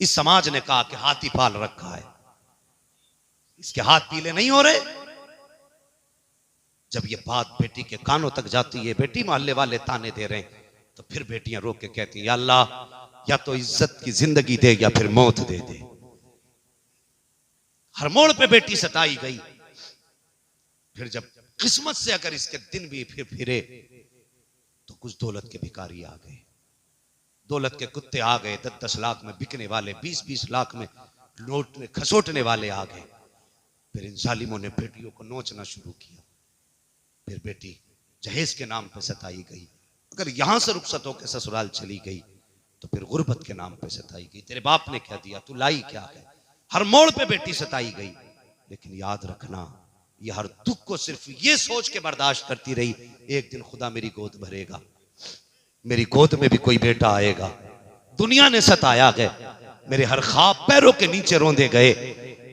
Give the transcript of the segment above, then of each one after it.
इस समाज ने कहा कि हाथी पाल रखा है, इसके हाथ पीले नहीं हो रहे। जब ये बात बेटी के कानों तक जाती है, बेटी मोहल्ले वाले ताने दे रहे हैं, तो फिर बेटियां रो के कहती हैं, या अल्लाह, या तो इज्जत की जिंदगी दे या फिर मौत दे दे। हर मोड़ पे बेटी सताई गई। फिर जब किस्मत से अगर इसके दिन भी फिर फिरे तो कुछ दौलत के भिखारी आ गए, दौलत के कुत्ते आ गए, 10-10 लाख में बिकने वाले, 20-20 लाख में लौटने खसोटने वाले आ गए। फिर इन जालिमों ने बेटियों को नोचना शुरू किया। फिर बेटी जहेज के नाम पे सताई गई। अगर यहां से रुखसत होकर ससुराल चली गई तो फिर गुर्बत के नाम पे सताई गई। तेरे बाप ने क्या दिया, तू लाई क्या है। हर मोड़ पे बेटी सताई गई। लेकिन याद रखना, ये हर दुख को सिर्फ ये सोच के बर्दाश्त करती रही, एक दिन खुदा मेरी गोद भरेगा, मेरी गोद में भी कोई बेटा आएगा। दुनिया ने सताया गए, मेरे हर ख्वाब पैरों के नीचे रोंदे गए,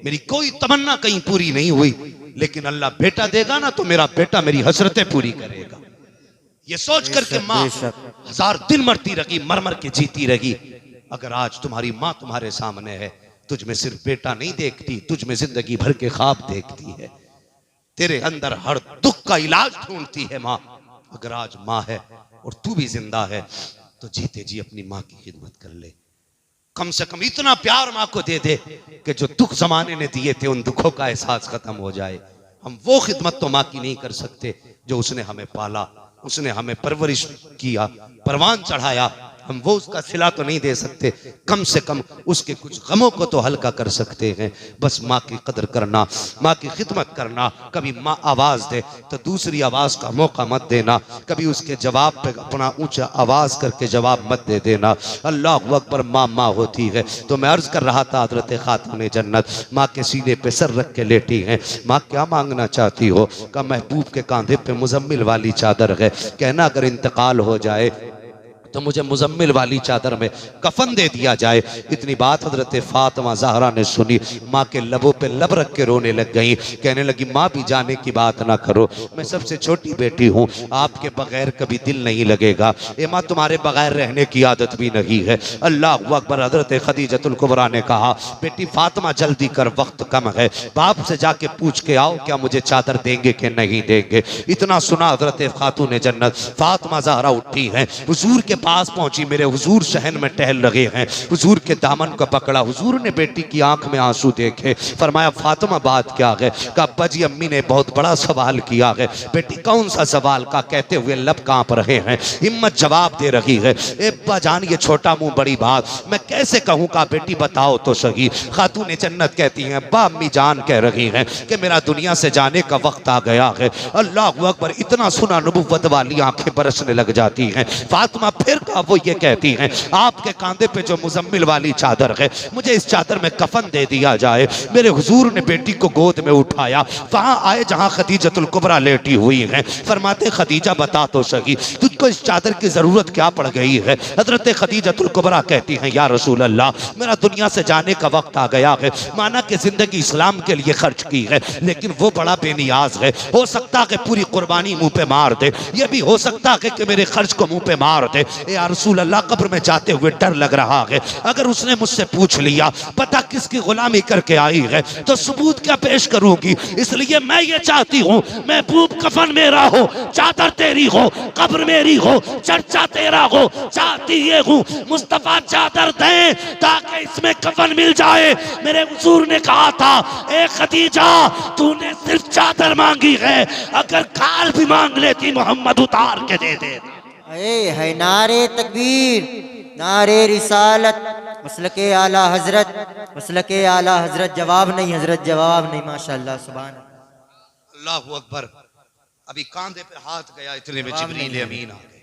मेरी कोई तमन्ना कहीं पूरी नहीं हुई, लेकिन अल्लाह बेटा देगा ना तो मेरा बेटा मेरी हसरतें पूरी करेगा। ये सोच करके माँ 1000 दिन मरती रही, मर मर के जीती रही। अगर आज तुम्हारी माँ तुम्हारे सामने है, तुझ में सिर्फ बेटा नहीं देखती, तुझ में जिंदगी भर के ख्वाब देखती है, तेरे अंदर हर दुख का इलाज ढूंढती है माँ। अगर आज माँ है और तू भी जिंदा है तो जीते जी अपनी माँ की खिदमत कर ले। कम से कम इतना प्यार माँ को दे दे कि जो दुख जमाने ने दिए थे उन दुखों का एहसास खत्म हो जाए। हम वो खिदमत तो माँ की नहीं कर सकते जो उसने हमें पाला, उसने हमें परवरिश किया, परवान चढ़ाया। हम वो उसका सिला तो नहीं दे सकते, कम से कम उसके कुछ गमों को तो हल्का कर सकते हैं। बस माँ की कदर करना, माँ की खिदमत करना। कभी माँ आवाज दे तो दूसरी आवाज का मौका मत देना, कभी उसके जवाब पे अपना ऊंचा आवाज करके जवाब मत दे देना। अल्लाह अकबर। माँ माँ होती है। तो मैं अर्ज कर रहा था, हज़रत खातून जन्नत माँ के सीने पे सर रख के लेटी हैं। माँ क्या मांगना चाहती हो? का महबूब के कांधे पे मुजम्मिल वाली चादर है, कहना अगर इंतकाल हो जाए तो मुझे मुजम्मिल वाली चादर में कफन दे दिया जाए। इतनी बात हजरत फातिमा ज़हरा ने सुनी, माँ के लबों पे लब रख के रोने लग गई। कहने लगी, माँ भी जाने की बात ना करो, मैं सबसे छोटी बेटी हूँ, आपके बगैर कभी दिल नहीं लगेगा। ए माँ, तुम्हारे बगैर रहने की आदत भी नहीं है। अल्लाह अकबर। हजरत खदीजतुल कुबरा ने कहा, बेटी फातिमा जल्दी कर, वक्त कम है, बाप से जाके पूछ के आओ क्या मुझे चादर देंगे कि नहीं देंगे। इतना सुना हजरत खातून जन्नत फातिमा ज़हरा उठी हैं, हुजूर के पास पहुंची। मेरे हुजूर शहन में टहल रहे हैं, हुजूर के दामन को पकड़ा। हुजूर ने बेटी की आंख में आंसू देखे, फरमाया, फातिमा बात क्या है? कहा, अब्बा जी अम्मी ने बहुत बड़ा सवाल किया है। बेटी कौन सा सवाल? का कहते हुए लब कांप रहे हैं, हिम्मत जवाब दे रही है। ए अब्बा जान, ये छोटा मुंह बड़ी बात मैं कैसे कहूँ? का बेटी बताओ तो सही। खातून जन्नत कहती हैं, अब्बा अम्मी जान कह रही हैं कि मेरा दुनिया से जाने का वक्त आ गया है। अल्लाह अकबर। इतना सुना नबुव्वत वाली आंखें बरसने लग जाती हैं। फातिमा फिर का वो ये कहती हैं, आपके कांधे पे जो मुजम्मिल वाली चादर है, मुझे इस चादर में कफन दे दिया जाए। मेरे हुजूर ने बेटी को गोद में उठाया, वहां आए जहां खदीजतुल कुबरा लेटी हुई हैं। फरमाते, खदीजा बता तो सही, तुझको इस चादर की जरूरत क्या पड़ गई है? हजरत खदीजतुल कुबरा कहती हैं, या रसूल अल्लाह, मेरा दुनिया से जाने का वक्त आ गया है। माना कि जिंदगी इस्लाम के लिए खर्च की है, लेकिन वो बड़ा बेनियाज है। हो सकता है पूरी कुर्बानी मुंह पे मार दे, ये भी हो सकता है कि मेरे खर्च को मुंह पे मार दे। या रसूल अल्लाह, कब्र में जाते हुए डर लग रहा है, अगर उसने मुझसे पूछ लिया पता किसकी गुलामी करके आई है तो सबूत क्या पेश करूंगी? इसलिए मैं ये चाहती हूँ, महबूब कफन मेरा हो, चादर तेरी हो, कब्र मेरी हो, चर्चा तेरा हो। चाहती ये हूँ मुस्तफा चादर दे ताकि इसमें कफन मिल जाए। मेरे हुजूर ने कहा था, ए खदीजा, तूने सिर्फ चादर मांगी है, अगर काल भी मांग लेती मोहम्मद उतार के दे दे। है नारे तकबीर, नारे रिसालत, मसलके आला हजरत, मसलके आला हजरत। जवाब नहीं हजरत, जवाब नहीं। माशाअल्लाह, सुभान अल्लाह अकबर। अभी कांधे पे हाथ गया, इतने में जिब्रील अमीन आ गए।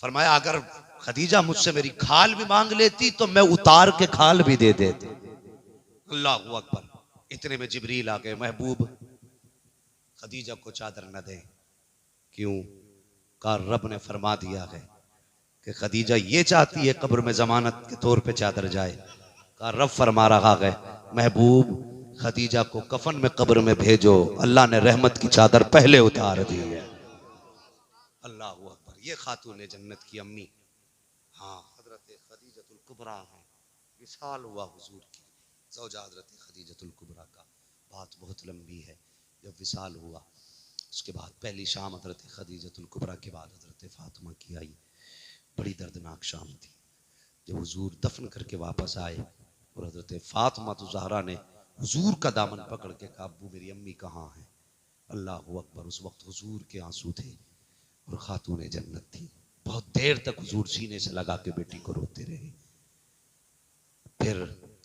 फरमाया, अगर खदीजा मुझसे मेरी खाल भी मांग लेती तो मैं उतार के खाल भी दे देती। अल्लाह अकबर। इतने में जिब्रील आ गए, महबूब खदीजा को चादर न दे। क्यों? का रब ने फरमा दिया है कि खदीजा ये चाहती है कब्र में जमानत के तौर पे चादर जाए। का रब फरमा रहा है, महबूब खदीजा को कफन में कब्र में भेजो, अल्लाह ने रहमत की चादर पहले उतार दी है। अल्लाह अकबर। ये खातून जन्नत की अम्मी, हाँ हजरत खदीजतुल कुबरा है। विसाल हुआ हुजूर की ज़ौजा हजरत खदीजतुल कुबरा का, बात बहुत लंबी है। जब विसाल हुआ उसके बाद पहली शाम हजरत खदीजतुल कुबरा के बाद हजरत फातिमा की आई। बड़ी दर्दनाक शाम थी। जब हुजूर दफन करके वापस आए और हजरत फातिमा तो ज़हरा ने हुजूर का दामन पकड़ के कहा, अब्बू मेरी अम्मी कहाँ है? अल्लाह अकबर। उस वक्त हुजूर के आंसू थे और खातून जन्नत थी। बहुत देर तक हुजूर सीने से लगा के बेटी को रोते रहे। फिर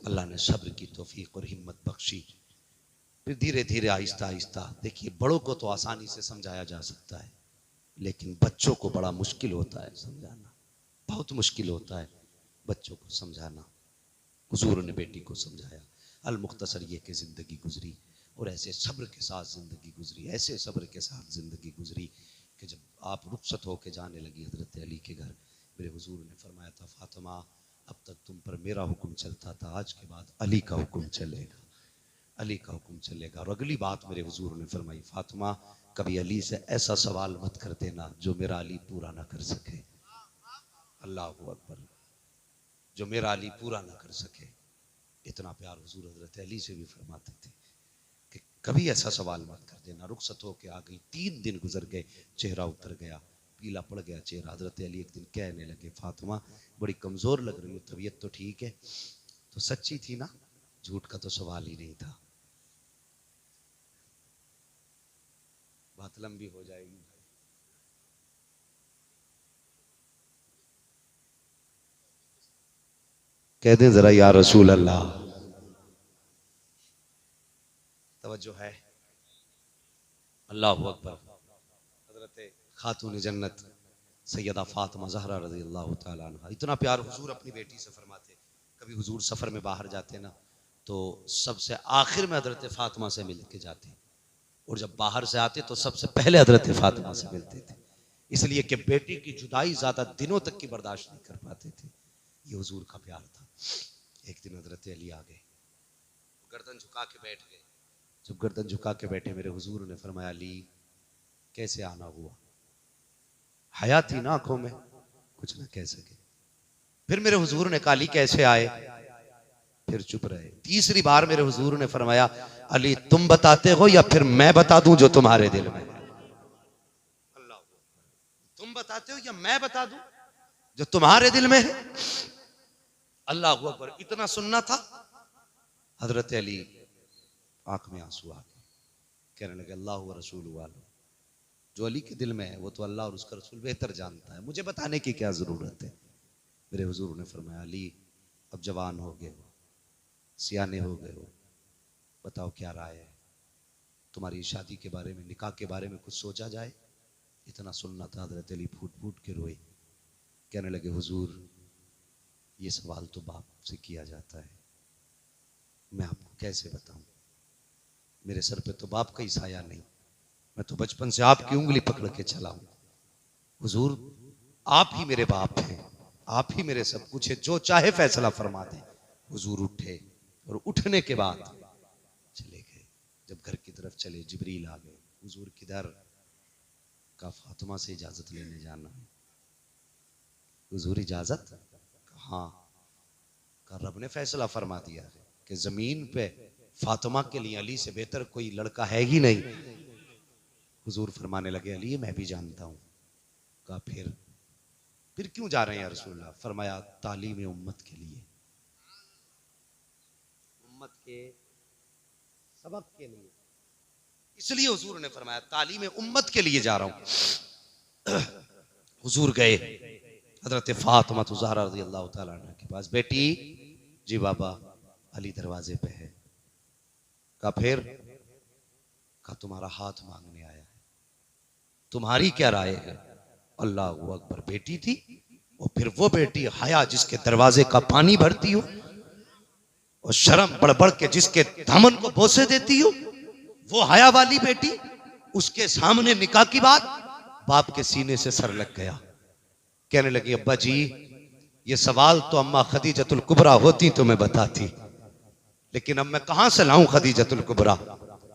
अल्लाह ने सब्र की तौफीक और हिम्मत बख्शी। फिर धीरे धीरे आहिस्ता आहिस्ता, देखिए बड़ों को तो आसानी से समझाया जा सकता है, लेकिन बच्चों को बड़ा मुश्किल होता है समझाना, बहुत मुश्किल होता है बच्चों को समझाना। हुजूर ने बेटी को समझाया। अल मुख्तसर ये कि जिंदगी गुजरी और ऐसे सब्र के साथ जिंदगी गुजरी, ऐसे सब्र के साथ जिंदगी गुजरी कि जब आप रुखसत होकर जाने लगी हजरत अली के घर, मेरे हुजूर ने फरमाया था, फातिमा अब तक तुम पर मेरा हुक्म चलता था, आज के बाद अली का हुक्म चलेगा, अली का हुक्म चलेगा। और अगली बात मेरे हुजूर ने फरमाई, फातिमा कभी अली से ऐसा सवाल मत कर देना जो मेरा अली पूरा ना कर सके। अल्लाह अकबर। जो मेरा अली पूरा ना कर सके। इतना प्यार हुजूर हजरत अली से भी फरमाते थे कि कभी ऐसा सवाल मत कर देना। रुखसत होके आ गई, 3 दिन गुजर गए, चेहरा उतर गया, पीला पड़ गया चेहरा। हजरत अली एक दिन कहने लगे, फातिमा बड़ी कमजोर लग रही हो, तबीयत तो ठीक है? तो सच्ची थी ना, झूठ का तो सवाल ही नहीं था। बात लंबी हो जाएगी। कह दें जरा या रसूल अल्लाह। तवज्जो है। अल्लाह अकबर। हजरत खातून जन्नत सैयदा फातिमा ज़हरा रज़ी अल्लाह तआला अन्हा, इतना प्यार हुजूर अपनी बेटी से फरमाते। कभी हुजूर सफ़र में बाहर जाते ना तो सबसे आखिर में हजरत फातिमा से मिल के जाते, और जब बाहर से आते तो सबसे पहले हजरत फातिमा से मिलते थे, इसलिए कि बेटी की जुदाई ज़्यादा दिनों तक की बर्दाश्त नहीं कर पाते थे। ये हुजूर का प्यार था। एक दिन हजरत अली आ गए, गर्दन झुका के बैठ गए। जब गर्दन झुका के बैठे, मेरे हुजूर ने फरमाया, अली कैसे आना हुआ? हया थी ना आंखों में, कुछ ना कह सके। फिर मेरे हुजूर ने कहा, अली कैसे आए? फिर चुप रहे। तीसरी बार मेरे हुजूर ने फरमाया, अली तुम बताते हो या फिर मैं बता दूं जो तुम्हारे दिल में है? अल्लाह, तुम बताते हो या मैं बता दूं जो तुम्हारे दिल में है? अल्लाह अकबर। इतना सुनना था। हजरत अली आंख में आंसू आ गए, कहने लगे, अल्लाह व रसूल वालो, जो अली के दिल में है वो तो अल्लाह और उसका रसूल बेहतर जानता है, मुझे बताने की क्या जरूरत है। मेरे हुजूर ने फरमाया, अली अब जवान हो गए हो, सियाने हो गए हो, बताओ क्या राय है? तुम्हारी शादी के बारे में, निकाह के बारे में कुछ सोचा जाए? इतना सुनना था। हजरत अली फूट फूट के रोए, कहने लगे, हुजूर ये सवाल तो बाप से किया जाता है, मैं आपको कैसे बताऊं? मेरे सर पे तो बाप का ही साया नहीं, मैं तो बचपन से आपकी उंगली पकड़ के चला हूं। हुजूर आप ही मेरे बाप हैं, आप ही मेरे सब कुछ है, जो चाहे फैसला फरमा दें। हुजूर उठे और उठने के बाद चले गए। जब घर की तरफ चले, जिब्रील आ गए। हुजूर किधर? का फातिमा से इजाजत लेने जाना है। हुजूर इजाजत? हाँ। का रब ने फैसला फरमा दिया है कि जमीन पे फातिमा के लिए अली से बेहतर कोई लड़का है ही नहीं। हुजूर फरमाने लगे, अली मैं भी जानता हूं। कहा फिर क्यों जा रहे हैं या रसूलल्लाह? फरमाया, तालीम उम्मत के लिए, उम्मत के सबक के लिए, इसलिए हुजूर ने फरमाया तालीम उम्मत के लिए जा रहा हूं। हुजूर गए हजरत फातिमा ज़हरा रज़ी अल्लाह तआला अन्हा के पास। बेटी, जी बाबा, अली दरवाजे पे है। कहा फिर? कहा तुम्हारा हाथ मांगने आया है, तुम्हारी क्या राय है? अल्लाह अकबर। बेटी थी, और फिर वो बेटी हया जिसके दरवाजे का पानी भरती हो, और शर्म बड़बड़ के जिसके दामन को बोसे देती हो, वो हया वाली बेटी, उसके सामने निकाह की बात, बाप के सीने से सर लग गया। कहने लगी, अब्बा जी ये सवाल तो अम्मा खदीजतुल कुबरा होती तो मैं बताती, लेकिन अब मैं कहां से लाऊं खदीजतुल कुबरा?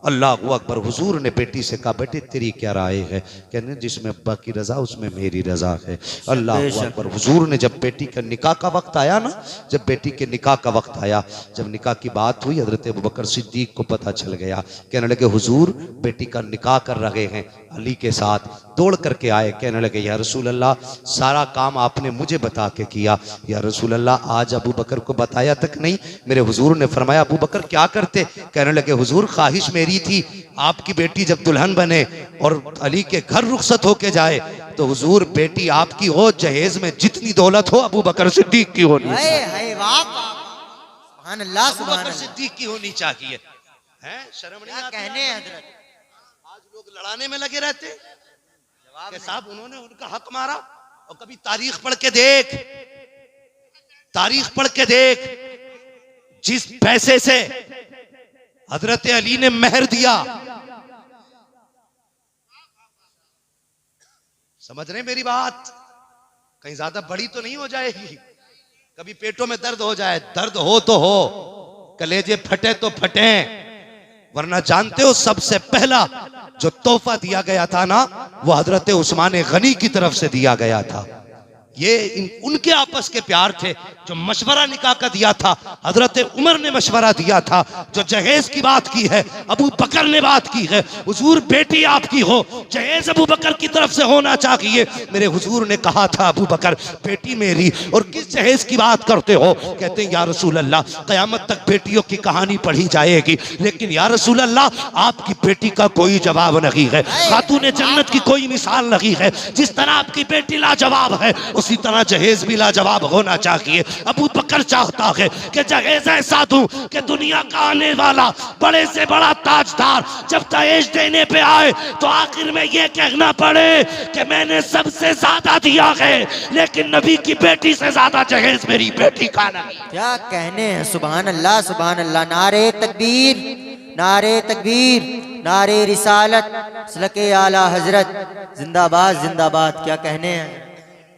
अल्लाह अकबर। हुजूर ने बेटी से कहा बेटे तेरी क्या राय है? कहने जिसमें अब्बा की रजा उसमें मेरी रजा है। अल्लाह अकबर। हुजूर ने जब बेटी का निकाह का वक्त आया ना, जब बेटी के निकाह का वक्त आया, जब निकाह की बात हुई, हजरत अबू बकर सिद्दीक को पता चल गया। कहने लगे हुजूर बेटी का निकाह कर रहे हैं अली के साथ। दौड़ करके आए, कहने लगे या रसूल अल्लाह सारा काम आपने मुझे बता के किया, या रसूल अल्लाह आज अबू बकर को बताया तक नहीं। मेरे हुजूर ने फरमाया अबू बकर क्या करते? कहने लगे हुजूर ख्वाहिश मेरी थी आपकी बेटी जब दुल्हन बने और अली के घर रुखसत होके जाए तो हुजूर बेटी आपकी हो, जहेज में जितनी दौलत हो अबू बकर सिद्दीक की होनी चाहिए। सुभान अल्लाह, अबू बकर सिद्दीक की होनी चाहिए। हैं शर्म नहीं आती? कहने हैं हजरत, आज लोग लड़ाने में लगे रहते कि साहब उन्होंने उनका हक मारा। और कभी तारीख पढ़ के देख, तारीख पढ़ के देख, जिस पैसे से हजरत अली ने मेहर दिया, समझ रहे मेरी बात? कहीं ज्यादा बड़ी तो नहीं हो जाएगी। कभी पेटों में दर्द हो जाए, दर्द हो तो हो, कलेजे फटे तो फटे, वरना जानते हो सबसे पहला जो तोहफा दिया गया था ना, वो हजरत उस्मान गनी की तरफ से दिया गया था। ये उनके आपस के प्यार थे। जो मशवरा निकाह का दिया था हजरत उमर ने मशवरा दिया था। जो जहेज की बात की है अबू बकर ने बात की है। हुजूर बेटी आपकी हो, जहेज अबू बकर की तरफ से होना चाहिए। मेरे हुजूर ने कहा था अबू बकर बेटी मेरी, और किस जहेज की बात करते हो? कहते हैं या रसूल अल्लाह कयामत तक बेटियों की कहानी पढ़ी जाएगी, लेकिन या रसूल अल्लाह आपकी बेटी का कोई जवाब नहीं है, खातून जन्नत की कोई मिसाल नहीं है। जिस तरह आपकी बेटी लाजवाब है उसी तरह जहेज भी लाजवाब होना चाहिए। अबू बकर चाहता है कि जहेज ऐसा दूं कि दुनिया का आने वाला बड़े से बड़ा ताजदार जब दहेज देने पे आए तो आखिर में ये कहना पड़े कि मैंने सबसे ज्यादा दिया है, लेकिन नबी की बेटी से ज्यादा जहेज मेरी बेटी का नहीं। क्या कहने हैं? सुभान अल्लाह, सुभान अल्लाह। नारे तकबीर, नारे तकबीर, नारे रिसालत, सलके आला हजरत, जिंदाबाद जिंदाबाद। क्या कहने हैं?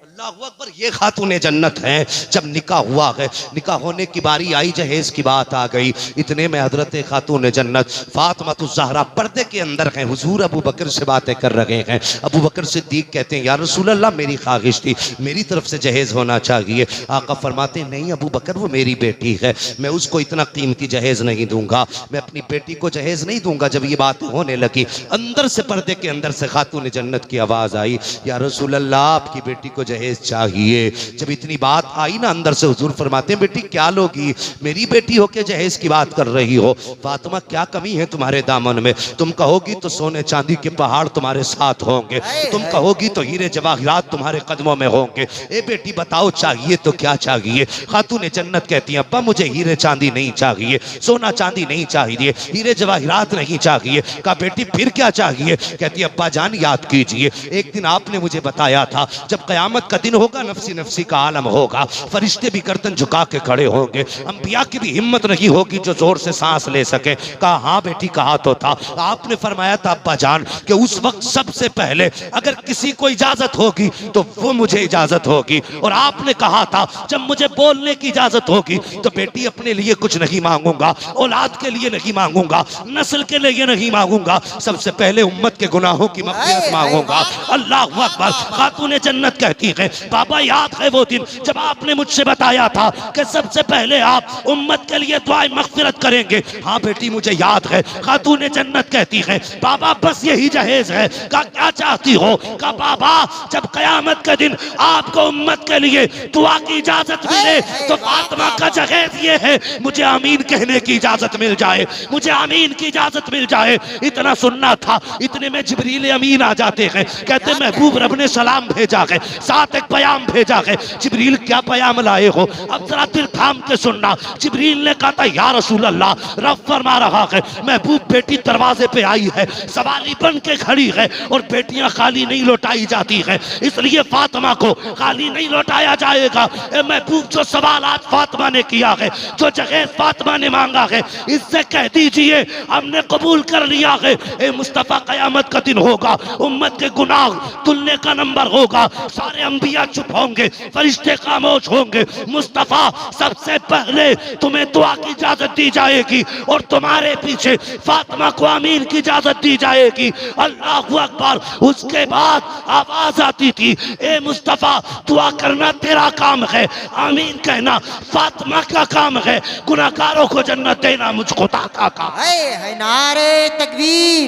अल्लाहु अकबर। ये खातून जन्नत हैं। जब निकाह हुआ है, निकाह होने की बारी आई, जहेज की बात आ गई, इतने में हजरत खातून जन्नत फातिमा ज़हरा पर्दे के अंदर हैं। हुजूर अबू बकर से बातें कर रहे हैं। अबू बकर सिद्दीक कहते हैं या रसूल अल्लाह मेरी ख्वाहिश थी मेरी तरफ से जहेज होना चाहिए। आका फरमाते नहीं अबू बकर वो मेरी बेटी है, मैं उसको इतना कीमती जहेज नहीं दूंगा, मैं अपनी बेटी को जहेज नहीं दूंगा। जब ये बात होने लगी, अंदर से पर्दे के अंदर से खातून जन्नत की आवाज आई या रसूल अल्लाह आपकी बेटी को जहेज चाहिए। जब इतनी बात आई ना, अंदर से हुजूर फरमाते हैं बेटी क्या लोगी, मेरी बेटी हो के जहेज की बात कर रही हो? फातिमा क्या कमी है तुम्हारे दामन में? तुम कहोगी तो सोने चांदी के पहाड़ तुम्हारे साथ होंगे, तुम कहोगी तो हीरे जवाहिरात तुम्हारे कदमों में होंगे। ए बेटी बताओ चाहिए तो क्या चाहिए? खातून जन्नत कहती है अब्बा मुझे हीरे चांदी नहीं चाहिए, सोना चांदी नहीं चाहिए, हीरे जवाहिरात नहीं चाहिए। कहा बेटी फिर क्या चाहिए? कहती है अब्बा जान याद कीजिए, एक दिन आपने मुझे बताया था जब कयामत का दिन होगा नफसी नफसी का आलम होगा, फरिश्ते भी गर्दन झुका के खड़े होंगे, अंबिया की भी हिम्मत नहीं होगी जो जोर से सांस ले सके। कहा हाँ बेटी कहा तो था। आपने फरमाया था अब्बा जान कि उस वक्त सबसे पहले अगर किसी को इजाजत होगी तो वो मुझे इजाजत होगी, और आपने कहा था जब मुझे बोलने की इजाजत होगी तो बेटी अपने लिए कुछ नहीं मांगूंगा, औलाद के लिए नहीं मांगूंगा, नस्ल के लिए नहीं मांगूंगा, सबसे पहले उम्मत के गुनाहों की मग़फ़िरत मांगूंगा। अल्लाह अकबर। खातून जन्नत कहती है बाबा याद है वो दिन जब आपने मुझसे बताया था कि सबसे पहले आप उम्मत के लिए दुआए मग़फ़िरत करेंगे? हाँ बेटी मुझे याद है। खातून जन्नत कहती है बाबा बस यही जहेज है। का क्या चाहती हो? का बाबा जब कयामत के दिन आपको उम्मत के लिए दुआ की इजाजत मिले तो फातिमा का जहेज ये है, मुझे आमीन कहने की इजाजत मिल जाए, मुझे आमीन की इजाजत मिल जाए। इतना सुनना था, इतने में जिब्रील अमीन आ जाते हैं, कहते महबूब रब ने सलाम भेजा है, साथ एक पयाम भेजा है। जिब्रील क्या पयाम लाए हो? अब जरा दिल थाम के सुनना। जिब्रील ने कहा था या रसूल अल्लाह रब फरमा रहा है महबूब बेटी दरवाजे पे आई है, सवारी बन के खड़ी है, और बेटियां खाली नहीं लौटाई जाती है, इसलिए फातिमा को खाली नहीं लौटाया जाएगा। महबूब जो सवाल आज फातिमा ने किया है, जो जगह फातिमा ने मांगा है, इससे कह दीजिए हमने कबूल कर लिया है। मुस्तफा कयामत का दिन होगा, उम्मत के गुनाह तुलने का नंबर होगा, सारे अंबिया चुप होंगे, फरिश्ते खामोश होंगे। मुस्तफा सबसे पहले तुम्हें दुआ की इजाजत दी जाएगी और तुम्हारे पीछे फातिमा को आमीन की इजाजत दी जाएगी। अल्लाहू अकबर। उसके बाद आवाज आती थी, ए मुस्तफा दुआ करना तेरा काम है, आमीन कहना फातिमा का काम है, गुनाहगारों को जन्नत देना मुझको अता का। है नारे तकबीर,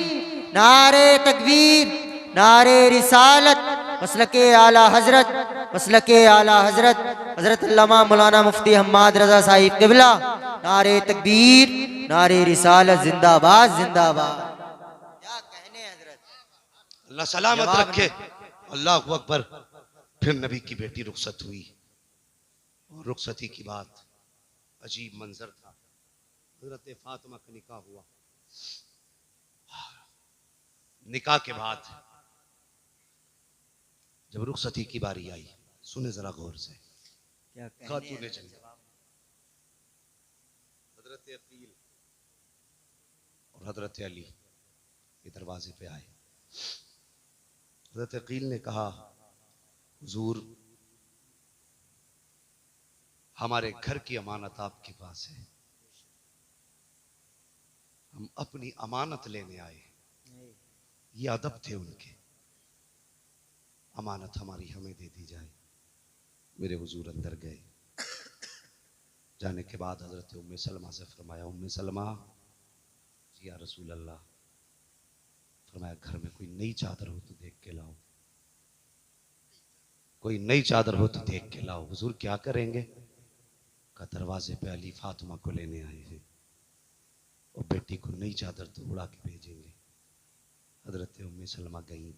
नारे तकबीर, नारे रिसालत, मसलके आला हजरत, मसलके आला हजरत हजरत अल्लामा मौलाना मुफ्ती हम्माद रजा साहिब क़िबला। नारे तकबीर, नारे रिसालत, जिंदाबाद जिंदाबाद। क्या कहने हजरत। अल्लाह सलामत रखे। अल्लाह अकबर। फिर नबी की बेटी रुखसत हुई और रुखसती की बात अजीब मंजर था। हजरत फातिमा का निकाह हुआ। निकाह के बाद जब रुखसती की बारी आई, सुने जरा गौर से, खातूने जन्नत हजरत अकील और हजरत अली के दरवाजे पे आए। हजरत अकील ने कहा, हुजूर हमारे घर की अमानत आपके पास है, हम अपनी अमानत लेने आए। ये अदब थे उनके, अमानत हमारी हमें दे दी जाए। मेरे हुजूर अंदर गए। जाने के बाद हजरत उम्मे सलमा से फरमाया, उम्मे सलमा जी या रसूल अल्लाह। फरमाया घर में कोई नई चादर हो तो देख के लाओ, कोई नई चादर हो तो देख के लाओ। हुजूर क्या करेंगे? का दरवाजे पे अली फातिमा को लेने आए हैं और बेटी को नई चादर तो उड़ा के भेजेंगे। हजरत उम्मे सलमा गई,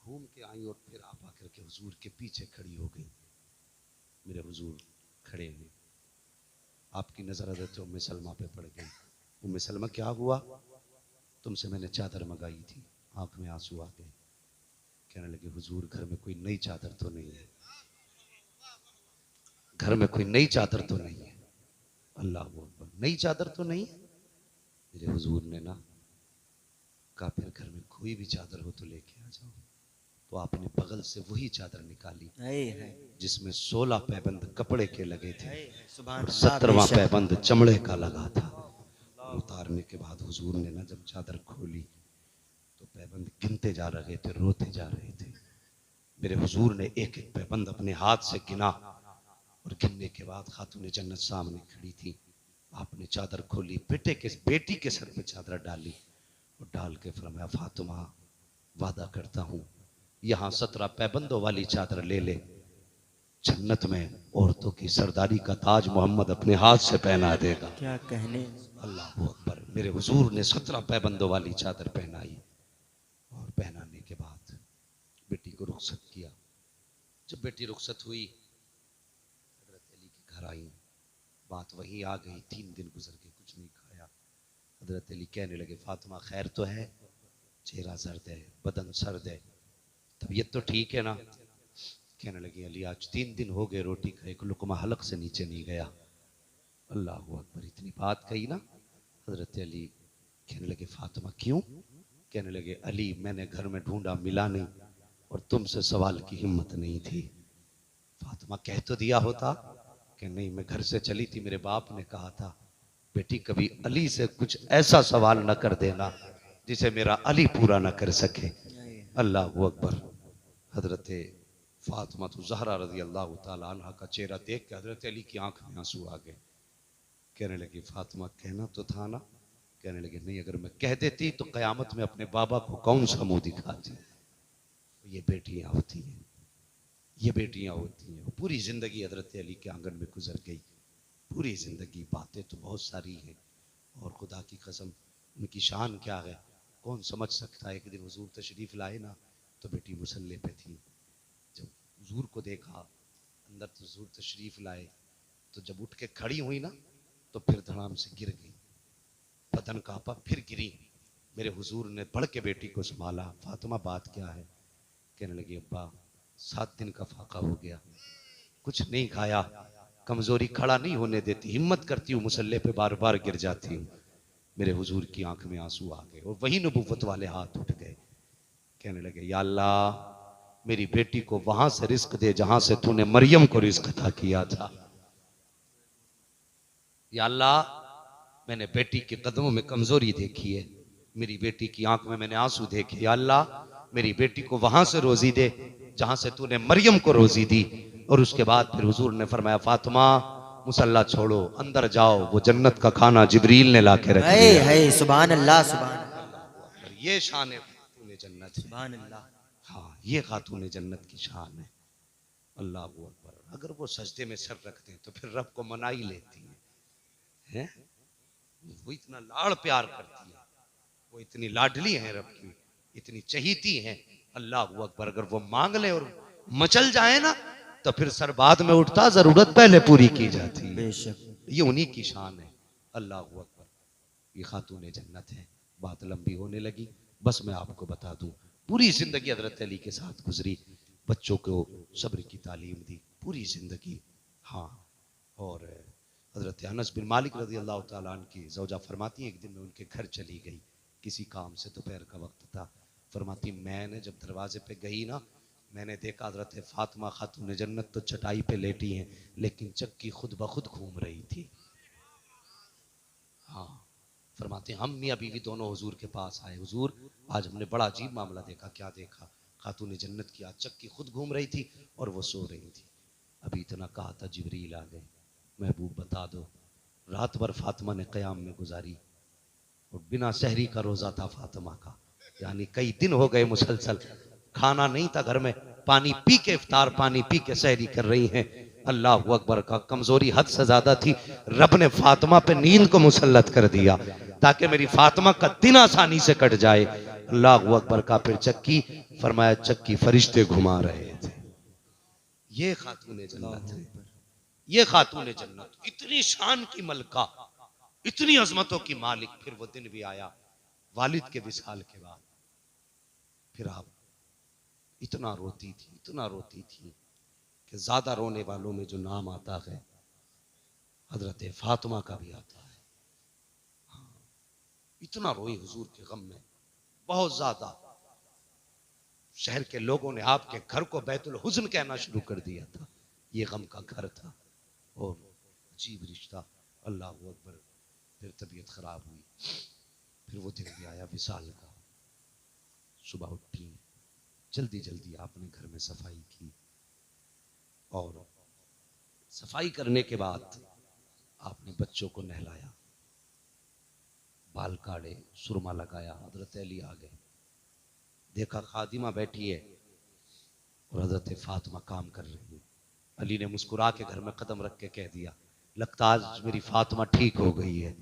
घूम के आई और फिर आप आकर के हुजूर के पीछे खड़ी हो गई। मेरे हुजूर खड़े हैं, आपकी नजर हजरत उम्मे सलमा पे पड़ गई। उम्मे सलमा क्या हुआ? तुमसे मैंने चादर मंगाई थी। आंख में आंसू आ गए। कहने लगे, हुजूर घर में कोई नई चादर तो नहीं है, घर में कोई नई चादर तो नहीं है। अल्लाह अकबर। नई चादर तो नहीं है। मेरे हुजूर ने ना कहा, फिर घर में कोई भी चादर हो तो लेके आ जाओ। तो आपने बगल से वही चादर निकाली जिसमें 16 पैबंद कपड़े के लगे थे और 17वां पैबंद चमड़े का लगा था। उतारने के बाद हुजूर ने ना जब चादर खोली तो पैबंद गिनते जा रहे थे, रोते जा रहे थे। मेरे हुजूर ने एक एक पैबंद अपने हाथ से गिना और गिनने के बाद खातून जन्नत सामने खड़ी थी। आपने चादर खोली, बेटी के सर पे चादर डाली और डाल के फरमाया, फातिमा वादा करता हूं यहां 17 पैबंदों वाली चादर ले ले, जन्नत में औरतों की सरदारी का ताज मोहम्मद अपने हाथ से पहना देगा। क्या कहने। अल्लाह अकबर। मेरे हुजूर ने 17 पैबंदों वाली चादर पहनाई और पहनाने के बाद बेटी को रुखसत किया। जब बेटी रुखसत हुई, हजरत अली के घर आई, बात वही आ गई। 3 दिन गुजर के कुछ नहीं खाया। हजरत अली कहने लगे, फातिमा खैर तो है? चेहरा सर्द है, बदन सर्द है, तबीयत तो ठीक है ना? कहने लगी, अली आज 3 दिन हो गए रोटी खाए, एक लुकमा हलक से नीचे नहीं गया। अल्लाह अकबर। इतनी बात कही ना, हजरत अली कहने लगे, फातिमा क्यों? कहने लगे, अली मैंने घर में ढूंढा मिला नहीं और तुमसे सवाल की हिम्मत नहीं थी। फातिमा कह तो दिया होता कि नहीं, मैं घर से चली थी, मेरे बाप ने कहा था बेटी कभी अली से कुछ ऐसा सवाल न कर देना जिसे मेरा अली पूरा न कर सके। अल्लाह अकबर। हजरत फातिमा ज़हरा रज़ी अल्लाह ताला अन्हा का चेहरा देख के हजरत अली की आंख में आंसू आ गए। कहने लगी, फातिमा कहना तो था ना? कहने लगे, नहीं, अगर मैं कह देती तो कयामत में अपने बाबा को कौन सा मुंह दिखाती। ये बेटियां होती हैं, ये बेटियां होती हैं। पूरी जिंदगी हजरत अली के आंगन में गुजर गई, पूरी जिंदगी। बातें तो बहुत सारी हैं और खुदा की कसम उनकी शान क्या है कौन समझ सकता है। एक दिन हुजूर तशरीफ लाए ना तो बेटी मुसल्ले पे थी। जब हुजूर को देखा अंदर तो हुजूर तशरीफ लाए, तो जब उठ के खड़ी हुई ना तो फिर धड़ाम से गिर गई, बदन कांपा, फिर गिरी। मेरे हुजूर ने बढ़ के बेटी को संभाला। फातिमा बात क्या है? कहने लगी, अब्बा 7 दिन का फाका हो गया, कुछ नहीं खाया, कमजोरी खड़ा नहीं होने देती, हिम्मत करती हूँ मुसल्ले पे बार बार गिर जाती हूँ। मेरे हुजूर की आंख में आंसू आ गए और वही नबूवत वाले हाथ उठ गए। कहने लगे, या अल्लाह मेरी बेटी को वहां से रिस्क दे जहां से तूने मरियम को रिस्क अता किया था। या अल्लाह, मैंने बेटी के कदमों में कमजोरी देखी है, मेरी बेटी की आंख में मैंने आंसू देखे। या अल्लाह, मेरी बेटी को वहां से रोजी दे जहां से तूने मरियम को रोजी दी। और उसके बाद फिर हुजूर ने फरमाया, फातिमा मुसल्ला छोड़ो, अंदर जाओ, वो जन्नत का खाना जिब्रील ने लाके रख दिया। है सुभान अल्लाह, सुभान अल्लाह, ये शान है खातून जन्नत है। सुभान अल्लाह। हाँ, ये खातून जन्नत की शान है। अल्लाह अकबर। अगर वो सजदे में सर रखते हैं तो फिर रब को मना ही लेती है? वो इतना लाड़ प्यार करती है, वो इतनी लाडली है रब की, इतनी चहीती है। अल्लाह अकबर। अगर वो मांग ले और मचल जाए ना तो फिर सर बाद में उठता, जरूरत पहले पूरी की जाती है। बेशक ये उन्हीं की शान है। अल्लाह अकबर। ये खातून जन्नत है। बात लंबी होने लगी, बस मैं आपको बता दूं, पूरी जिंदगी हजरत अली के साथ गुजरी, बच्चों को सब्र की तालीम दी पूरी जिंदगी। हाँ, और हजरत अनस बिन मालिक रज़ी अल्लाह ताला अन्हु की ज़ौजा फरमाती हैं, एक दिन मैं उनके घर चली गई किसी काम से, दोपहर का वक्त था। फरमाती, मैंने जब दरवाजे पे गई ना, मैंने देखा हजरत फातिमा खातून जन्नत तो चटाई पे लेटी हैं, लेकिन चक्की खुद ब खुद घूम रही थी। हाँ, फरमाते हम मियाँ बीवी दोनों हुजूर के पास आए, हुजूर आज हमने बड़ा अजीब मामला देखा। क्या देखा? खातून जन्नत की आज चक्की खुद घूम रही थी और वो सो रही थी। अभी इतना कहा था जिब्रील आ गए, महबूब बता दो। रात भर फातिमा ने क़याम में गुजारी और बिना सहरी का रोज़ा था फातिमा का, यानी कई दिन हो गए मुसलसल खाना नहीं था घर में, पानी पी के इफ्तार, पानी पी के सहरी कर रही हैं। अल्लाह अकबर का कमजोरी हद से ज्यादा थी, रब ने फातिमा पे नींद को मुसल्लत कर दिया ताकि मेरी फातिमा का दिन आसानी से कट जाए। अल्लाह अकबर का। फिर चक्की, फरमाया चक्की फरिश्ते घुमा रहे थे। ये खातून जन्नत है, ये खातून जन्नत, इतनी शान की मलका, इतनी अजमतों की मालिक। फिर वो दिन भी आया वालिद के विसाल के बाद। फिर आप इतना रोती थी, इतना रोती थी कि ज्यादा रोने वालों में जो नाम आता है हजरत फातिमा का भी आता है। हाँ, इतना रोई हुजूर के गम में, बहुत ज्यादा। शहर के लोगों ने आपके घर को बैतुल हुज़्न कहना शुरू कर दिया था, ये गम का घर था। और अजीब रिश्ता। अल्लाह अकबर। फिर तबीयत खराब हुई, फिर वो दिन भी आया विसाल का। सुबह उठी, जल्दी जल्दी आपने घर में सफाई की और सफाई करने के बाद आपने बच्चों को नहलाया, बाल काटे, सुरमा लगाया। हजरत अली आ गए, देखा खादिमा बैठी है और हजरत फातिमा काम कर रही है। अली ने मुस्कुरा के घर में कदम रख के कह दिया, लगता आज मेरी फातिमा ठीक हो गई है।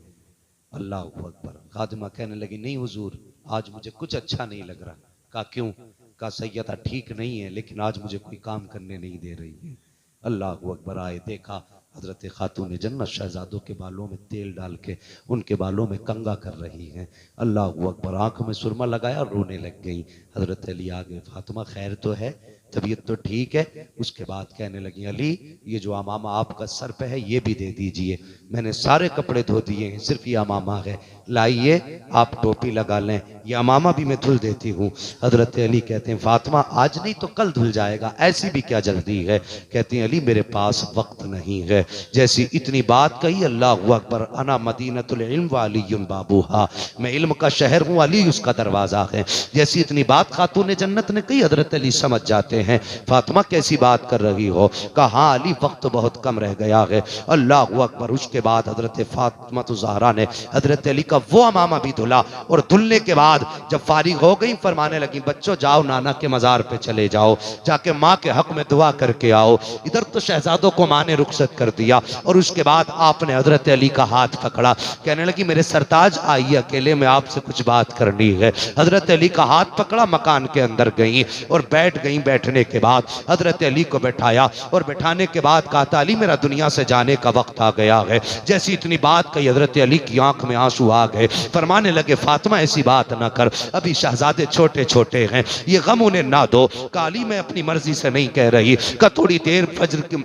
अल्लाह अकबर। खादिमा कहने लगी, नहीं हुजूर, आज मुझे कुछ अच्छा नहीं लग रहा। कहा क्यों? कहा सैयदा ठीक नहीं है, लेकिन आज मुझे कोई काम करने नहीं दे रही है। अल्लाह अकबर। आए, देखा हजरत खातून जन्नत शहजादों के बालों में तेल डाल के उनके बालों में कंगा कर रही हैं। अल्लाह अकबर। आंख में सुरमा लगाया, रोने लग गई। हजरत अली आ गए, फातिमा खैर तो है, तबीयत तो ठीक है? उसके बाद कहने लगी, अली ये जो अमामा आपका सर पे है ये भी दे दीजिए, मैंने सारे कपड़े धो दिए हैं, सिर्फ ये अमामा है, लाइए आप टोपी लगा लें, ये अमामा भी मैं धुल देती हूँ। हजरत अली कहते हैं, फातिमा आज नहीं तो कल धुल जाएगा, ऐसी भी क्या जल्दी है? कहती हैं, अली मेरे पास वक्त नहीं है। जैसी इतनी बात कही, अल्लाह अकबर। अना मदीनतुल इल्म व अलीयुन बाबूहा, मैं इल्म का शहर हूँ, अली उसका दरवाजा है। जैसी इतनी बात खातून जन्नत ने कही, हजरत अली समझ जाते हैं फातिमा कैसी बात कर रही हो। कहा अली वक्त तो बहुत कम रह गया है। अल्लाह अकबर। उसके बाद हजरत फातिमा तो ज़हरा ने हजरत अली का वो अमामा भी धुला और धुलने के बाद जब फारिग हो गई, फरमाने लगी, बच्चों जाओ नाना के मजार पे चले जाओ, जाके माँ के हक में दुआ करके आओ। इधर तो शहजादों को माँ ने रुखसत कर दिया और उसके बाद आपने हजरत अली का हाथ पकड़ा, कहने लगी, मेरे सरताज आइए, अकेले में आपसे कुछ बात करनी है। हजरत अली का हाथ पकड़ा, मकान के अंदर गई और बैठ गई। बैठने के बाद हजरत अली को बैठाया और बैठाने के बाद कहा, अली मेरा दुनिया से जाने का वक्त आ गया है। जैसी इतनी बात कही, हजरत अली की आंख में आंसू आ गए, फरमाने लगे, फातिमा ऐसी बात ना कर, अभी शहजादे छोटे छोटे हैं, ये गम उन्हें ना दो। काली मैं अपनी मर्जी से नहीं कह रही, का थोड़ी देर फजर की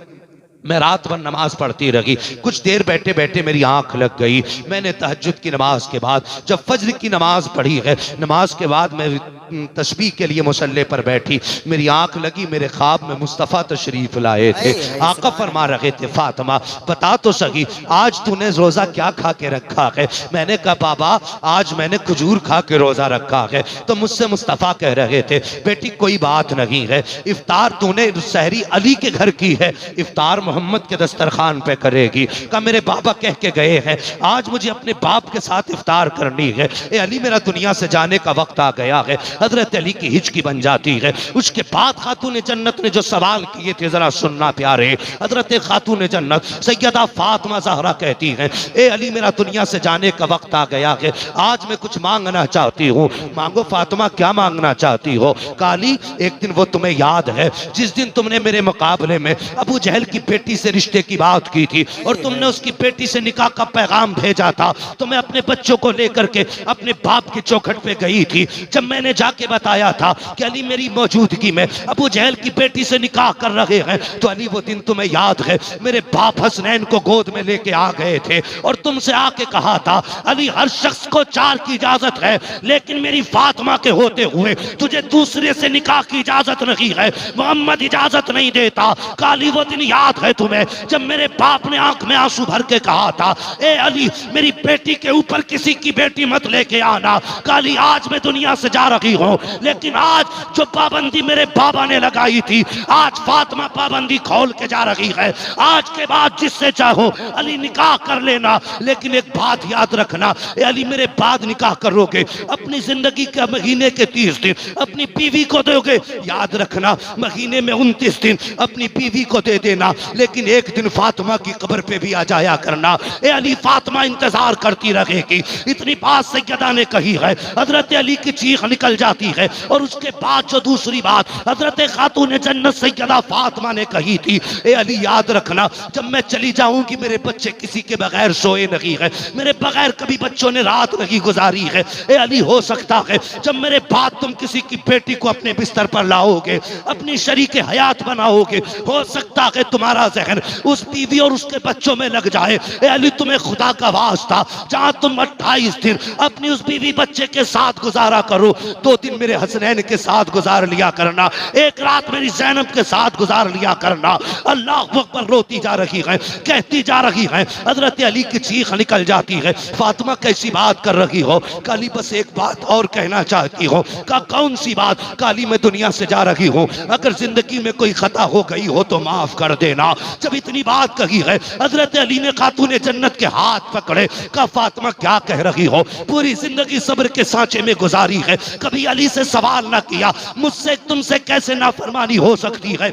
मैं रात भर नमाज पढ़ती रही। कुछ देर बैठे बैठे मेरी आंख लग गई। मैंने तहज्जुद की नमाज के बाद जब फज्र की नमाज पढ़ी है, नमाज के बाद मैं तस्बीह के लिए मुसल्ले पर बैठी, मेरी आंख लगी, मेरे ख्वाब में मुस्तफ़ा तशरीफ लाए थे। आका फरमा रहे थे, फातिमा बता तो सही आज तूने रोजा क्या खा के रखा है। मैंने कहा बाबा आज मैंने खजूर खा के रोजा रखा है। तो मुझसे मुस्तफ़ा कह रहे थे, बेटी कोई बात नहीं है, इफ्तार तूने सहरी अली के घर की है, इफ्तार मोहम्मद के दस्तरखान पे करेगी। कहा मेरे बाबा कह के गए हैं आज मुझे अपने बाप के साथ इफ्तार करनी है। ए अली मेरा दुनिया से जाने का वक्त आ गया है। हजरत अली की हिचकी बन जाती है। उसके बाद खातून जन्नत ने जो सवाल किए थे जरा सुनना प्यारे। हजरत खातून जन्नत सैयदा फातिमा ज़हरा कहती हैं, ए अली मेरा दुनिया से जाने का वक्त आ गया है, आज मैं कुछ मांगना चाहती हूँ। मांगो फातिमा क्या मांगना चाहती हो। काली एक दिन वो तुम्हें याद है जिस दिन तुमने मेरे मुकाबले में अबू जहल की बेटी से रिश्ते की बात की थी और तुमने उसकी बेटी से निकाह का पैगाम भेजा था। तो मैं अपने बच्चों को लेकर के अपने बाप की चौखट पे गई थी। जब मैंने जाके बताया था कि अली मेरी मौजूदगी में अबू जहल की बेटी से निकाह कर रहे हैं, तो अली वो दिन तुम्हें याद है मेरे बाप हसनैन को गोद में लेके आ गए थे और तुमसे आके कहा था अली हर शख्स को 4 की इजाजत है, लेकिन मेरी फातिमा के होते हुए तुझे दूसरे से निकाह की इजाजत नहीं है, मोहम्मद इजाजत नहीं देता। काली वो दिन याद है तुम्हें जब मेरे बाप ने आंख में आंसू भर के कहा था, ए अली मेरी बेटी के ऊपर किसी की बेटी मत लेके आना। काली आज मैं दुनिया से जा रही हूँ, लेकिन आज जो पाबंदी मेरे बाबा ने लगाई थी आज फातिमा पाबंदी खोल के जा रही है। आज के बाद जिससे चाहो अली निकाह कर लेना, लेकिन एक बात याद रखना, ए अली मेरे बाद निकाह करोगे अपनी जिंदगी के महीने के 30 दिन अपनी बीवी को दोगे, याद रखना महीने में 29 दिन अपनी बीवी को दे देना, लेकिन एक दिन फातिमा की कब्र पे भी आ जाया करना। ए अली फातिमा इंतजार करती रहेगी। इतनी बात सैयदा ने कही है, हजरत अली की चीख निकल जाती है। और उसके बाद जो दूसरी बात हजरत खातून जन्नत सैयदा फातिमा ने कही थी, ए अली याद रखना जब मैं चली जाऊंगी मेरे बच्चे किसी के बगैर सोए नहीं है, मेरे बगैर कभी बच्चों ने रात नहीं गुजारी है। ए अली हो सकता है जब मेरे बाद तुम किसी की बेटी को अपने बिस्तर पर लाओगे, अपनी शरीक हयात बनाओगे, हो सकता है तुम्हारा जहन उस बीवी और उसके बच्चों में लग जाए। ए अली तुम्हें खुदा का वास्ता जहां तुम 28 दिन अपनी उस बीवी बच्चे के साथ गुजारा करो, 2 दिन मेरे हसनैन के साथ गुजार लिया करना, एक रात मेरी ज़ैनब के साथ गुजार लिया करना। अल्लाह अकबर रोती जा रही है, कहती जा रही है, हजरत अली की चीख निकल जाती है, फातिमा कैसी बात कर रही हो। काली बस एक बात और कहना चाहती हो। का कौन सी बात। काली मैं दुनिया से जा रही हूँ, अगर जिंदगी में कोई खता हो गई हो तो माफ कर देना। जब इतनी बात कही है हजरत अली ने खातून जन्नत के हाथ पकड़े। का फातिमा क्या कह रही हो, पूरी जिंदगी सब्र के सांचे में गुजारी है, कभी अली से सवाल ना किया, मुझसे तुमसे कैसे नाफरमानी हो सकती है।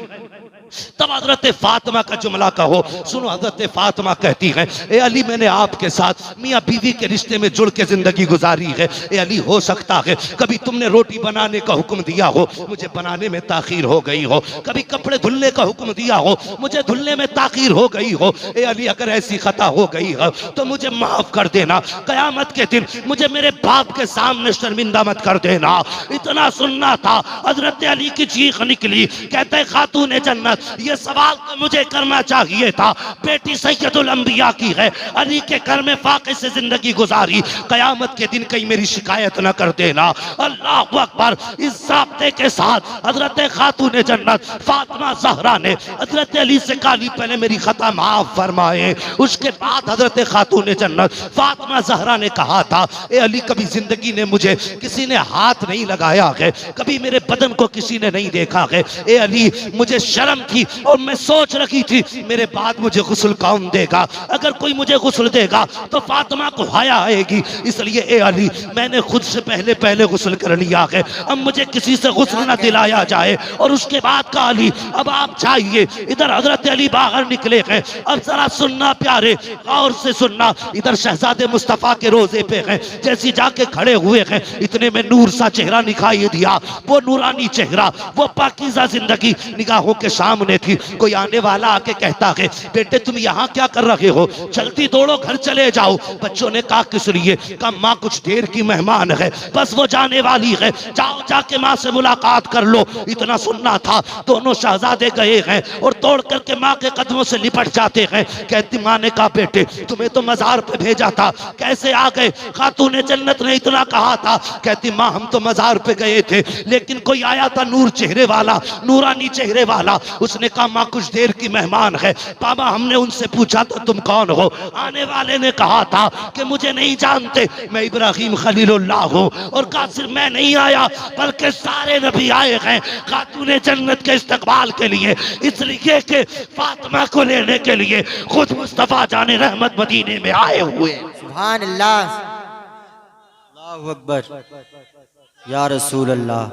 तब हजरत फातिमा का जुमला कहो। सुनो हजरत फातिमा कहती है, ए अली मैंने आपके साथ मियाँ बीवी के रिश्ते में जुड़ के जिंदगी गुजारी है। ए अली हो सकता है कभी तुमने रोटी बनाने का हुक्म दिया हो, मुझे बनाने में ताखीर हो गई हो, कभी कपड़े धुलने का हुक्म दिया हो, मुझे धुलने में ताखीर हो गई हो। ए अली अगर ऐसी खता हो गई है तो मुझे माफ कर देना, कयामत के दिन मुझे मेरे बाप के सामने शर्मिंदा मत कर देना। इतना सुनना था, हजरत अली की चीख निकली, कहते खातून जन्नत ये सवाल तो मुझे करना चाहिए था, बेटी सैयदुल अंबिया की है, अली के घर में फाके से जिंदगी गुजारी, कयामत के दिन कहीं मेरी शिकायत न कर देना। अल्लाह अकबर। इस ज़ाब्ते के साथ हजरत खातून जन्नत फातिमा ज़हरा ने हजरत अली से काली पहले मेरी खता माफ फरमाए। उसके बाद हजरत खातून जन्नत फातिमा ज़हरा ने कहा था, ए अली कभी जिंदगी ने मुझे किसी ने हाथ नहीं लगाया है, कभी मेरे बदन को किसी ने नहीं देखा है। ए अली मुझे शर्म थी और मैं सोच रखी थी मेरे बाद मुझे गुस्ल कौन देगा, अगर कोई मुझे गुस्ल देगा तो फातिमा को हया आएगी, इसलिए ए अली मैंने खुद से पहले पहले गुस्ल कर लिया है, अब मुझे किसी से गुस्ल न दिलाया जाए। और उसके बाद का अली अब आप चाहिए। इधर हजरत अली बाहर निकले हैं, अब जरा सुनना प्यारे, गौर से सुनना। इधर शहजादे मुस्तफा के रोजे पे हैं, जैसे जाके खड़े हुए हैं इतने में नूर सा चेहरा दिखाई दिया, वो नूरानी चेहरा, वो पाकीज़ा जिंदगी निगाहों के सामने सामने थी। कोई आने वाला आके कहता है बेटे तुम यहाँ क्या कर रहे हो, जल्दी दौड़ो घर चले जाओ। बच्चों ने कहा किस लिए? कहा माँ कुछ देर की मेहमान है, बस वो जाने वाली है, जाओ जाके माँ से मुलाकात कर लो। इतना सुनना था। दोनों शहजादे गए हैं और दौड़ करके माँ के कदमों से लिपट जाते हैं। कहती माँ ने कहा बेटे तुम्हें तो मजार पे भेजा था, कैसे आ गए? खातूने जन्नत ने इतना कहा था। कहती माँ हम तो मजार पे गए थे, लेकिन कोई आया था नूर चेहरे वाला, नूरानी चेहरे वाला। उसने कहा माँ कुछ देर की मेहमान है। बाबा हमने उनसे पूछा तो तुम कौन हो? आने वाले ने कहा था कि मुझे नहीं जानते, मैं इब्राहिम खलीलुल्लाह हूँ। और कहा सिर्फ मैं नहीं आया बल्कि सारे नबी आए हैं खातूने जन्नत के इस्तकबाल के लिए, इसलिए कि फातिमा को लेने के लिए खुद मुस्तफा जाने रहमत मदीने में आए हुए। सुभान अल्लाह, अल्लाहु अकबर, या रसूल अल्लाह,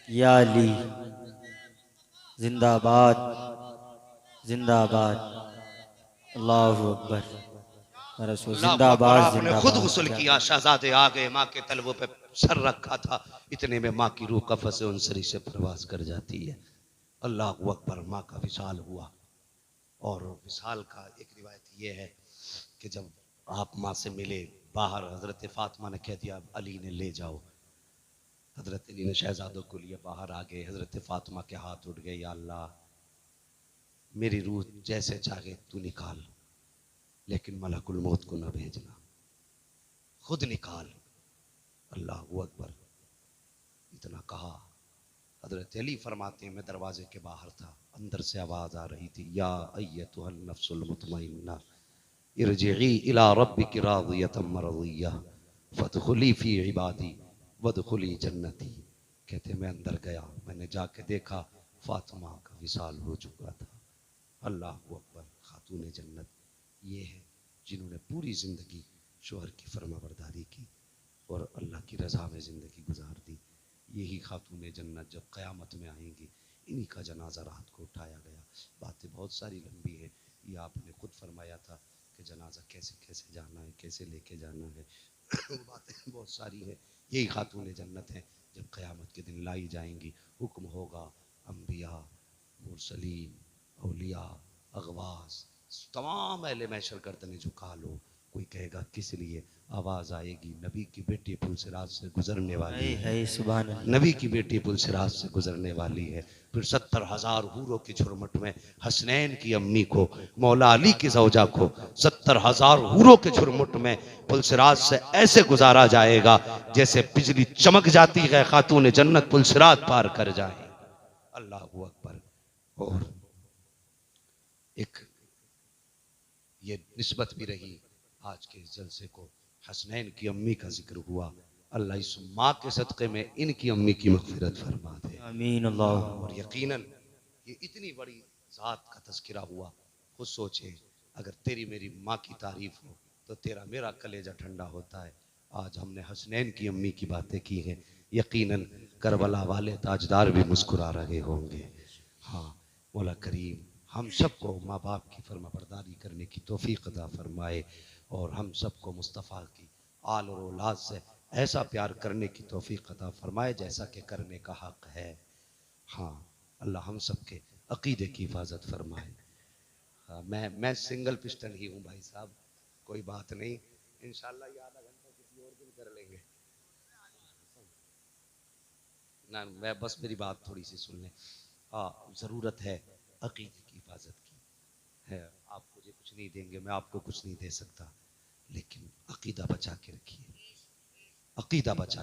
या अली, जिंदाबाद जिंदाबाद, अल्लाहु अकबर, या रसूल जिंदाबाद आपने खुद जिंदाबाद। गुस्ल किया, शहजादे आ गए, माँ के तलवों पे सर रखा था। इतने में माँ की रूह कफ़स उनसरी से प्रवास कर जाती है। अल्लाह अकबर, माँ का विशाल हुआ। और विशाल का एक रिवायत ये है कि जब आप माँ से मिले बाहर, हजरत फातिमा ने कह दिया अली ने ले जाओ। हजरत अली ने शहजादों को लिए बाहर आ गए। हजरत फातिमा के हाथ उठ गए, या अल्लाह मेरी रूह जैसे चाहे तू निकाल, लेकिन मलकुल मौत को न भेजना, खुद निकाल। अल्लाह अकबर, इतना कहा। हजरत अली फरमाते हैं मैं दरवाजे के बाहर था, अंदर से आवाज आ रही थी, या अय्यतुहन नफ्सुल मुतमइन्ना इरजिई इला रब्बिकी रादियतम मरदिया फदखुली फी इबादी वदखुली जन्नती। कहते मैं अंदर गया, मैंने जाके देखा फातिमा का विसाल हो चुका था। अल्लाह अकबर, खातून जन्नत ये है जिन्होंने पूरी जिंदगी शोहर की फरमाबरदारी की और अल्लाह की रजा में जिंदगी गुजार दी। यही खातून जन्नत जब क़यामत में आएंगी, इन्हीं का जनाजा रात को उठाया गया। बातें बहुत सारी लंबी है, ये आपने खुद फरमाया था कि जनाजा कैसे कैसे जाना है, कैसे लेके जाना है बातें बहुत सारी है। यही खातून जन्नत है जब क़यामत के दिन लाई जाएंगी। हुक्म होगा अम्बिया, मुरसलीन, औलिया, अगवास, तमाम अहले महशर गर्दनें झुका लो। कोई कहेगा किस लिए? आवाज आएगी नबी की बेटी पुलसिरात से गुजरने वाली है, सुभान अल्लाह, नबी की बेटी पुलसिरात से गुजरने वाली है। फिर 70,000 हूरों की झुरमुट में हसनैन की अम्मी को, मौला अली की जौजा को 70,000 हूरों के झुरमुट में पुलसिरात से ऐसे गुजारा जाएगा जैसे बिजली चमक जाती है, खातून जन्नत पुलसिरात पार कर जाए। अल्लाह अकबर। और एक ये निस्बत भी रही आज के इस जलसे को, हसनैन की अम्मी का जिक्र हुआ। अल्लाह इस माँ के सदक़े में इनकी अम्मी की मग़फ़िरत फरमा दे, आमीन। अल्लाह, और यकीनन ये इतनी बड़ी ज़ात का तज़किरा हुआ। खुद सोचे अगर तेरी मेरी माँ की तारीफ हो तो तेरा मेरा कलेजा ठंडा होता है। आज हमने हसनैन की अम्मी की बातें की हैं, यकीनन करबला वाले ताजदार भी मुस्कुरा रहे होंगे। हाँ, मौला करीम हम सबको माँ बाप की फरमाबरदारी करने की तौफीक अता फरमाए और हम सबको मुस्तफ़ा की आल और औलाद से ऐसा प्यार करने की तौफीक अता फरमाए जैसा कि करने का हक है। हाँ, अल्लाह हम सबके अकीदे की हिफाजत फरमाए। हाँ, मैं सिंगल पिस्टन ही हूँ भाई साहब, कोई बात नहीं, इंशाल्लाह ये आधा घंटा किसी और दिन कर लेंगे ना। मैं बस मेरी बात थोड़ी सी सुन लें। हाँ, ज़रूरत है अकीदे की हिफाजत की है। आप मुझे कुछ नहीं देंगे, मैं आपको कुछ नहीं दे सकता, लेकिन अकीदा बचा के रखिए, अकीदा बचा